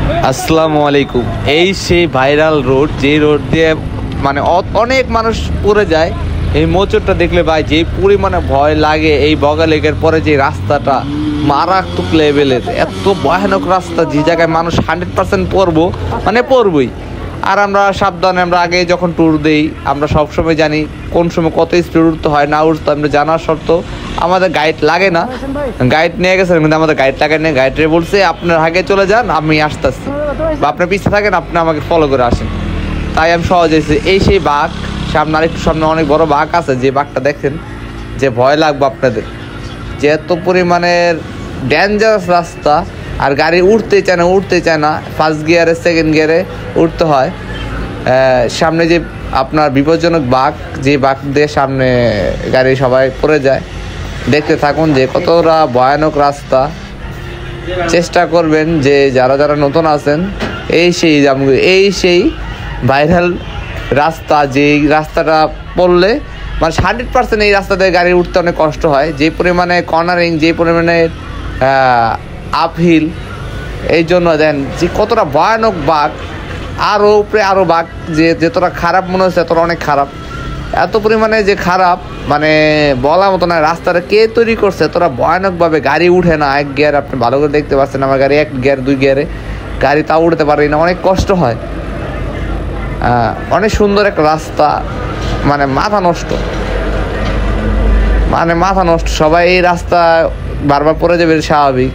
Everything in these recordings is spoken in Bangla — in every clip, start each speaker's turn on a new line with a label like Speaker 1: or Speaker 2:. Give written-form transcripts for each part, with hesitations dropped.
Speaker 1: আসসালামু আলাইকুম। এই সেই ভাইরাল রোড, যে রোড দিয়ে মানে অনেক মানুষ পড়ে যায়। এই মোচরটা দেখলে ভাই যে পরিমাণে ভয় লাগে। এই বগালেকের পরে যে রাস্তাটা মারাত্মক লেভেলের, এত ভয়ানক রাস্তা, যে জায়গায় মানুষ 100% পড়বো মানে পড়বই। আর আমরা সাবধানে, আমরা আগে যখন ট্যুর দিই আমরা সবসময় জানি কোন সময় কত স্পিড উঠতে হয় না উঠতে, আমরা জানার সত্ত্বেও আমাদের গাইড লাগে না। গাইড নিয়ে গেছেন কিন্তু আমাদের গাইড লাগে না। গাইডে বলছে আপনার আগে চলে যান, আমি আসতেছি, বা আপনার পিছিয়ে থাকেন, আপনি আমাকে ফলো করে আসেন। তাই আমি সহজ হয়েছি। এই সেই বাঘ, সামনে আরেকটু সামনে অনেক বড় বাঘ আছে, যে বাঘটা দেখেন যে ভয় লাগবে আপনাদের, যে এত পরিমাণের ডেঞ্জারাস রাস্তা। আর গাড়ি উঠতে চায় না, ফার্স্ট গিয়ারে সেকেন্ড গিয়ারে উঠতে হয়। সামনে যে আপনার বিপজ্জনক বাঘ, যে বাঘ দিয়ে সামনে গাড়ি সবাই পড়ে যায়। দেখতে থাকুন যে কতটা ভয়ানক রাস্তা। চেষ্টা করবেন যে যারা নতুন আছেন, এই সেই ভাইরাল রাস্তা, যে রাস্তাটা পড়লে মানে 100% এই রাস্তাতে গাড়ি উঠতে অনেক কষ্ট হয়। যে পরিমাণে কর্নারিং, যে পরিমাণে আপহিল, এই জন্য দেন যে কতটা ভয়ানক বাঘ। আরও উপরে আরও বাঘ, যতটা খারাপ মনে হচ্ছে এতটা অনেক খারাপ। এত পরিমাণে যে খারাপ মানে বলার মতো না। রাস্তাটা কে তৈরি করছে এতটা ভয়ানকভাবে, গাড়ি উঠে না এক গিয়ার। আপনি ভালো করে দেখতে পাচ্ছেন আমার গাড়ি 1 গিয়ার 2 গিয়ারে গাড়ি, তাও উঠতে পারি না, অনেক কষ্ট হয়। অনেক সুন্দর একটা রাস্তা, মানে মাথা নষ্ট। সবাই এই রাস্তা বারবার পড়ে যাবে স্বাভাবিক,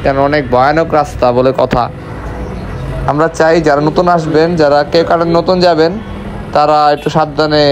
Speaker 1: কেন অনেক ভয়ানক রাস্তা বলে কথা। আমরা চাই যারা নতুন আসবেন, যারা কেউ কারণ নতুন যাবেন, তারা একটু সাবধানে